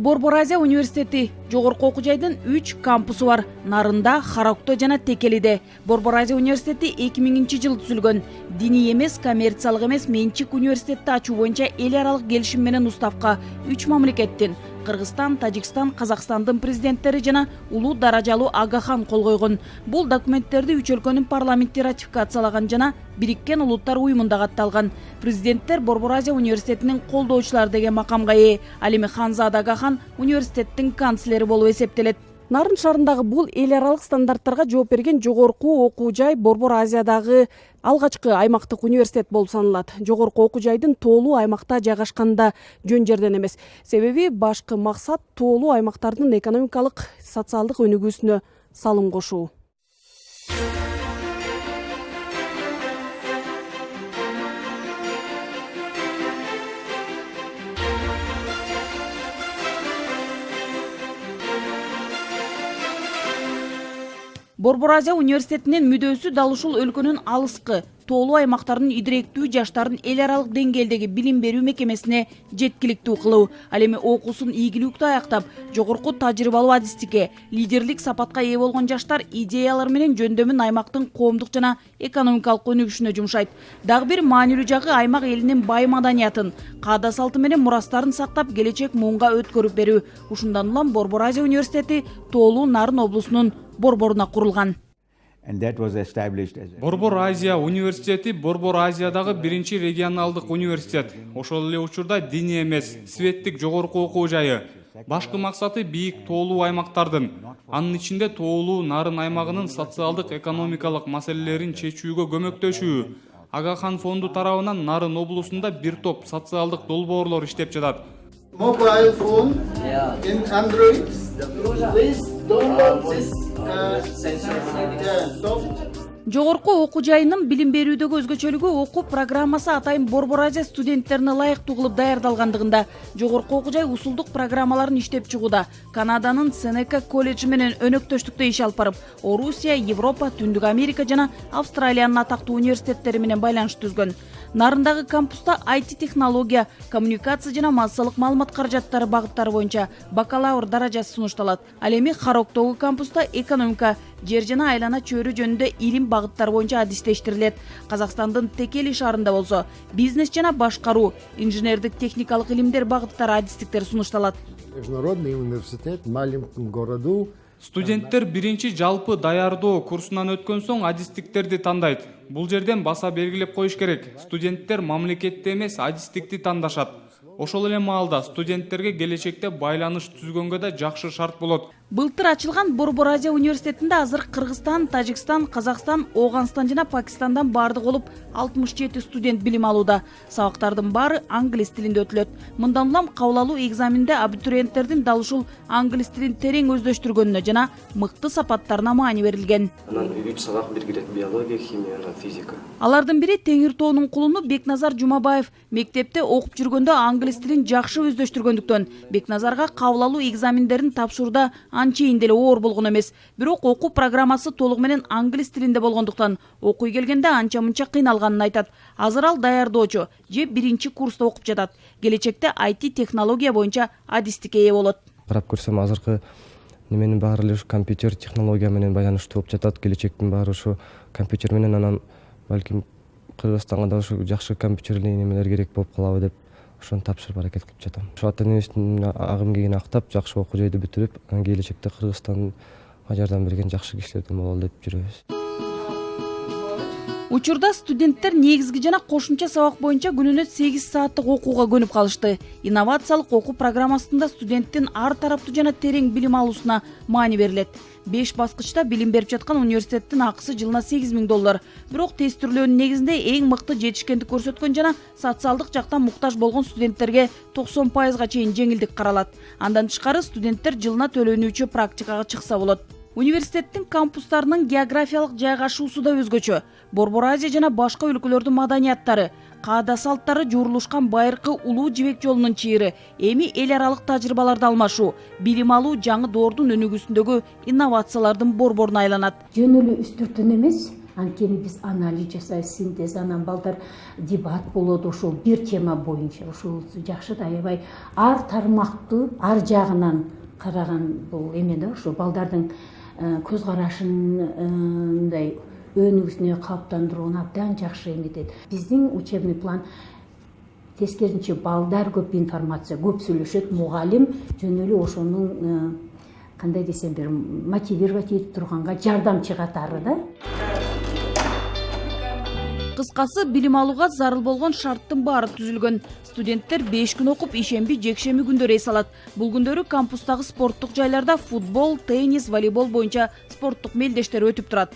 Борбор Азия университети жогорку окуу жайдын 3 кампусу бар. Нарында, Харокто жана Текелиде. Борбор Азия университети 2000-жылы түзүлгөн. Диний эмес, коммерциялык эмес менчик университетти ачуу боюнча эл аралык келишим менен уставка 3 мамлекеттин Кыргызстан, Тажикстан, Казакстандын президенттери жана улуу даражалуу Агахан кол койгон. Бул документтерди 3 өлкөнүн парламенти ратификациялаган жана Бириккен Улуттар уюмунда катталган. Президенттер Борбор Азия университетинин колдоочулары деген макамга ээ. Ал эми Ханзада Агахан университеттин канцлери болуп эсептелет. Нарын шаарындагы бул эл аралык стандарттарга жооп берген жогорку окуу жай Борбор Азиядагы алгачкы аймактык университет болуп саналат. Жогорку окуу жайдын тоолуу аймакта жайгашканда жөн жерден эмес. Себеби башкы максат тоолуу аймактардын экономикалык, социалдык өнүгүүсүнө салым кошуу. Борбор Азия университетинин мүдөөсү дал ушул өлкөнүн алыскы, тоолуу аймактардын идиректүү жаштардын эл аралык деңгээлдеги билим берүү мекемесине жеткиликтүү кылуу. Ал эми окуусун ийгиликтүү аяктап, жогорку тажрыйбалуу адистикке, лидерлик сапатка ээ болгон жаштар идеялар менен жөндөмүн аймактын коомдук жана экономикалык өнүгүшүнө жумшайт. Дагы бир маанилүү жагы аймак элинин бай маданиятын, каада салты менен мурастарын сактап, келечек муунга өткөрүп берүү. Ушундан улам Борбор Азия университети тоолуу Нарын облусунун борборуна курулган. Борбор Азия университети Борбор Азиядагы биринчи регионалдык университет. Ошол эле учурда диний эмес, светтик жогорку окуу жайы. Башкы максаты бийик тоолуу аймактардын, анын ичинде тоолуу Нарын аймагынын социалдык экономикалык маселелерин чечүүгө көмөктөшүү. Агахан фонду тарабынан Нарын облусунда бир топ социалдык долбоорлор иштеп жатат. Mobile phone in Android. Please download this. Жогорку окуу жайынын билим берүүдөгү өзгөчөлүгү окуу программасы атайын Борбор Азия студенттерине ылайыктуу кылып даярдалгандыгында. Жогорку окуу жай усулдук программаларын иштеп чыгууда. Канаданын Сенека колледжи менен өнөктөштүктө иш алып барып, Орусия, Европа, Түндүк Америка жана Австралиянын атактуу университеттери менен байланыш түзгөн. Нарындагы кампуста IT технология, коммуникация жана массалык маалымат каражаттары багыттары боюнча бакалавр даражасы сунушталат. Ал эми Хароктогу кампуста экономика, жер жана айлана чөйрө жөнүндө илим багыттары боюнча адистештирилет. Казакстандын Текели шаарында болсо бизнес жана башкаруу, инженердик техникалык илимдер багыттары адистиктер сунушталат. Международный университет в маленьком городу. Студенттер биринчи жалпы даярдоо курсунан өткөн соң адистиктерди тандайт. Бул жерден баса белгилеп коюш керек. Студенттер мамлекетти эмес, адистикти тандашат. Ошол эле маалда студенттерге келечекте байланыш түзгөнгө да жакшы шарт болот. Былтыр ачылган Борбор Азия университетинде азыр Кыргызстан, Тажикстан, Казакстан, Оогандстан жана Пакистандан бардык болуп 67 студент билим алууда. Сабактардын баары англис тилинде өтүлөт. Мындан улам кабыл алуу экзаменде абитуриенттердин дал ушул англис тилин терең өздөштүргөнүнө жана мыкты сапаттарына маани берилген. Анан 3 сабак биргилет: биология, химия, физика. Алардын бири Теңир тоонун кулуну Бекназар Жумабаев. Мектепте окуп жүргөндө англис тилин жакшы өздөштүргөндүктөн Бекназарга кабыл алуу экзамендерин тапшырууда анчейин деле оор болгон эмес. Бирок окуу программасы толугу менен англис тилинде болгондуктан окуй келгенде анча-мынча кыйналганын айтат. Азыр ал даярдоочу же биринчи курста окуп жатат. Келечекте IT технология боюнча адистикке ээ болот. Карап көрсөм азыркы неменин баары эле компьютер технология менен байланыштуу болуп жатат. Келечектин баары ушу компьютер менен, анан балким Кыргызстанга да ушу жакшы компьютерлик немелер керек болуп калабы деп ошону тапшырып аракет кылып жатам. Ошо ата энебиздин агым кийин актап, жакшы окуу жайды бүтүрүп, келечекте Кыргызстанга жардам берген жакшы кишилерден бололу деп жүрөбүз. Учурда студенттер негизги жана кошумча сабак боюнча күнүнө 8 сааттык окууга көнүп калышты. Инновациялык окуу программасында студенттин ар тараптуу жана терең билим алуусуна маани берилет. 5 баскычта билим берип жаткан университеттин акысы жылына $8,000. Бирок тестирлөөнүн негизинде эң мыкты жетишкендик көрсөткөн жана социалдык жактан муктаж болгон студенттерге 90%га чейин жеңилдик каралат. Андан тышкары студенттер жылына төлөнүүчү практикага чыкса болот. Университеттин кампустарынын географиялык жайгашуусу да өзгөчө. Борбор Азия жана башка өлкөлөрдүн маданияттары, каада салттары журулушкан байыркы улуу жибек жолунун чыйыры, эми эл аралык тажрыйбаларды алмашуу, билим алуу жаңы доордун өнүгүүсүндөгү инновациялардын борборуна айланат. Жөн эле үстүртөн эмес, Анткени биз анализ жасайбыз, синтез, анан балдар дебат болот ошол бир тема боюнча. Ошол жакшы да, аябай ар тармактуу, ар жагынан караган бул эме да, ошо балдардын көз карашындай өнүгүүсүнө калыптандырууна абдан жакшы эметет. Биздин учебный план тескеринче балдар көп информация, көп сүйлөшөт, мугалим жөн эле ошонун кандай десем бир мотивировать этип турганга жардамчы катары да. Кыскасы, билим алууга зарыл болгон шарттын баары түзүлгөн. Студенттер 5 күн окуп, ишемби, жекшемби күндөрү эс алат. Бул күндөрү кампустагы спорттук жайларда футбол, теннис, волейбол боюнча спорттук мелдештер өтүп турат.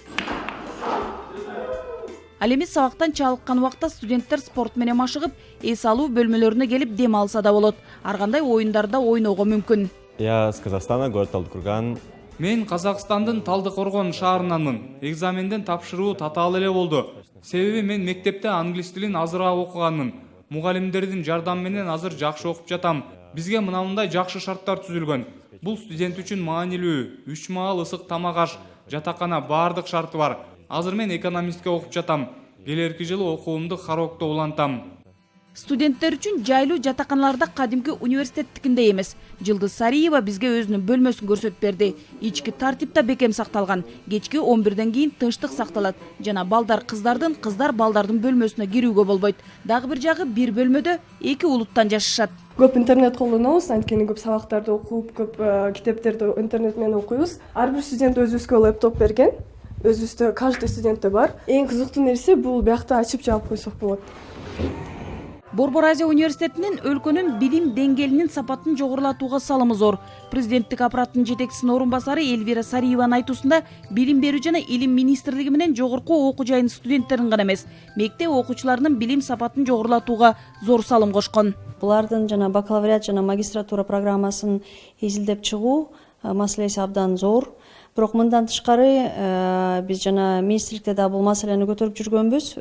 Ал эми сабактан чалыккан убакта студенттер спорт менен машыгып, эс алуу бөлмөлөрүнө келип дем алса да болот. Ар кандай оюндарда ойноого мүмкүн. Я из Казахстана, город Талдыкурган. Мен Казакстандын Талдыкоргон шаарынанмын. Экзаменден тапшыруу татаал эле болду. Себеби мен мектепте англис тилин азыраак окуганмын. Мугалимдердин жардамы менен азыр жакшы окуп жатам. Бизге мындай жакшы шарттар түзүлгөн. Бул студент үчүн маанилүү. 3 маал ысык тамак аш, жатакана, баардык шарты бар. Азыр мен экономистке окуп жатам. Келерки жылы окуумду Харокто улантам. Студенттер үчүн жайлуу жатаканаларда кадимки университеттикиндей эмес. Жылдыз Сариева бизге өзүнүн бөлмөсүн көрсөтүп берди. Ички тартипта бекем сакталган. Кечки 11ден кийин тынчтык сакталат. Жана балдар балдардын бөлмөсүнө кирүүгө болбойт. Дагы бир жагы, бир бөлмөдө 2 улуттан жашашат. Көп интернет колдонобуз, анткени көп сабактарды окуп, көп китептерди интернет менен окуйбуз. Ар бир студент өзүбүзгө лэптоп берген. Өзүбүздө каждый студентте бар. Эң кызыктуу нерсе бул биякта ачып жаап койсок болот. Борбор Азия университетинин өлкөнүн билим деңгээлинин сапатын жогорулатууга салымы зор. Президенттик аппараттын жетекчисинин орун басары Эльвира Сариеванын айтуусунда, билим берүү жана илим министрлиги менен жогорку окуу жайынын студенттерин гана эмес, мектеп окуучуларынын билим сапатын жогорулатууга зор салым кошкон. Булардын жана бакалавриат жана магистратура программасын изилдеп чыгуу маселеси абдан зор. Бирок мындан тышкары биз жана министрликте да бул маселени көтөрүп жүргөнбүз.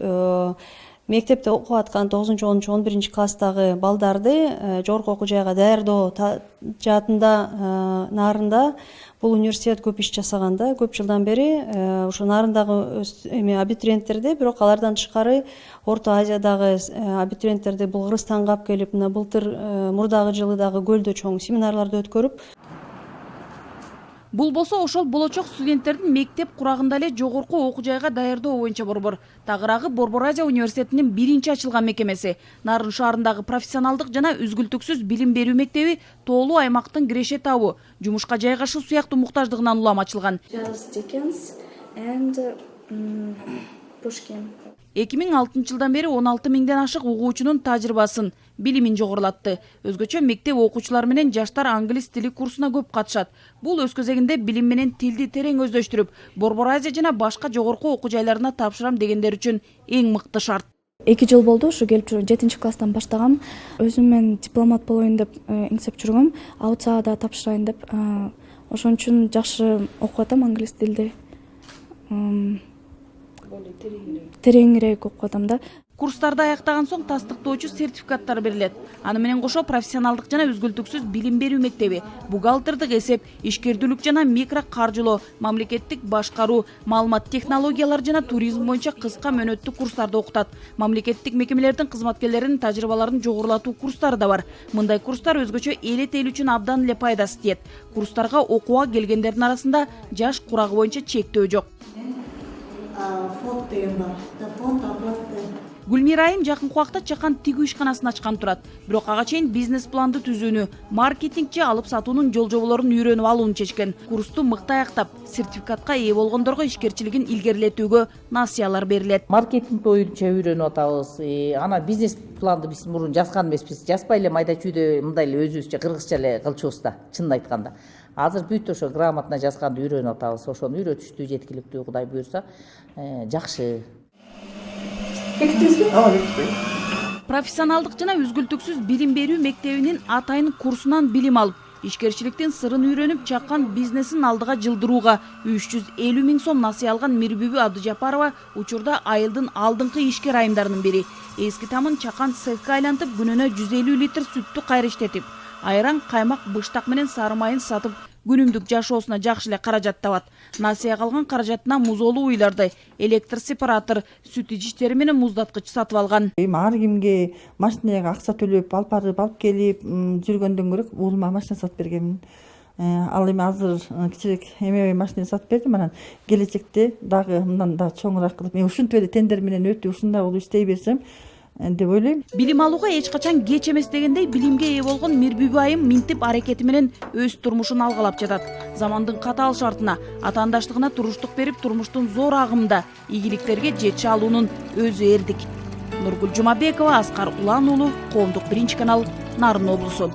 Мектепте окуп аткан 9-11 класстагы балдарды жогорку окуу жайга даярдоо жаатында нарында бул университет көп иш жасаган да, көп жылдан бери ошо нарындагы абитуриенттерди, бирок алардан тышкары Орто Азиядагы абитуриенттерди бул Кыргызстанга алып келип, мына былтыр мурдагы жылы дагы Көлдө чоң семинарларды өткөрүп. Бул болсо ошол болочок студенттердин мектеп курагында эле жогорку окуу жайга даярдоо боюнча борбор. Тагыраагы Борбор Азия университетинин биринчи ачылган мекемеси. Нарын шаарындагы профессионалдык жана үзгүлтүксүз билим берүү мектеби тоолуу аймактын киреше табы, жумушка жайгашуу сыяктуу муктаждыгынан улам ачылган. 2006 жылдан бери 16 миңден ашык угуучунун тажрыйбасын, билимин жогорулатты. Өзгөчө мектеп окуучулары менен жаштар англис тили курсуна көп катышат. Бул өз кезегинде билим менен тилди терең өздөштүрүп, Борбор Азия жана башка жогорку окуу жайларына тапшырам дегендер үчүн эң мыкты шарт. 2 жыл болду, ушу келип жүрүм, 7 класстан баштагам. Өзүм мен дипломат болоюн деп эңсеп жүргөм, аутсада тапшырайын деп. Ошон үчүн жакшы окуп атам англис тилди. Тереңирээк окуп атам да. Курстарды аяктаган соң тастыктоочу сертификаттар берилет. Аны менен кошо профессионалдык жана үзгүлтүксүз билим берүү мектеби, бухгалтердик эсеп, ишкердүүлүк жана микро каржылоо, мамлекеттик башкаруу, маалымат технологиялары жана туризм боюнча кыска мөөнөттүү курстарды окутат. Мамлекеттик мекемелердин кызматкерлеринин тажрыйбаларын жогорулатуу курстары да бар. Мындай курстар өзгөчө элет эл үчүн абдан эле пайдасы тиет. Курстарга окууга келгендердин арасында жаш курагы боюнча чектөө жок. Гүлмира айым жакынкы убакта чакан тигүү ишканасын ачкан турат. Бирок ага чейин бизнес планды түзүүнү, маркетинг же алып сатуунун жол жоболорун үйрөнүп алууну чечкен. Курсту мыкты аяктап, сертификатка ээ болгондорго ишкерчилигин илгерилетүүгө насыялар берилет. Маркетинг боюнча үйрөнүп атабыз. Ана бизнес планды биз мурун жазган эмеспиз. Жазбай эле майда чүйдө мындай эле өзүбүзчө кыргызча эле кылчубуз да, чынын айтканда. Азыр бүт ошо грамотно жазганды үйрөнүп атабыз. Ошону үйрөтүштүү жеткиликтүү Кудай буйрса, жакшы. Профессионалдык жана үзгүлтүксүз билим берүү мектебинин атайын курсунан билим алып, ишкерчиликтин сырын үйрөнүп, чакан бизнесин алдыга жылдырууга 350 миң сом насыя алган Мирбүбү Абдыжапарова учурда айылдын алдыңкы ишкер айымдарынын бири. Эски тамын чакан цехка айлантып, күнүнө 150 литр сүттү кайрыштетип, айран, каймак, быштак менен сары майын сатып күнүмдүк жашоосуна жакшы эле каражат табат. Насыя калган каражатына музоолуу уйларды, электр сепаратор, сүт ичиштери менен муздаткыч сатып алган. Ар кимге машинага акча төлөп, алып барып, алып келип жүргөндөн көрө уулума машина сатып бергенмин. Ал эми азыр кичирээк эме машина сатып бердим, анан келечекте дагы мындан да чоңураак кылып, мен ушинтип эле тендер менен өтүп, ушундай болуп иштей берсем деп ойлойм. Билим алууга эч качан кеч эмес дегендей билимге ээ болгон Мирбүбү айым минтип аракети менен өз турмушун алгалап жатат. Замандын катаал шартына, атаандаштыгына туруштук берип, турмуштун зор агымында ийгиликтерге жете алуунун өзү эрдик. Нургүл Жумабекова, Аскар Улан уулу, Коомдук 1 канал, Нарын облусу.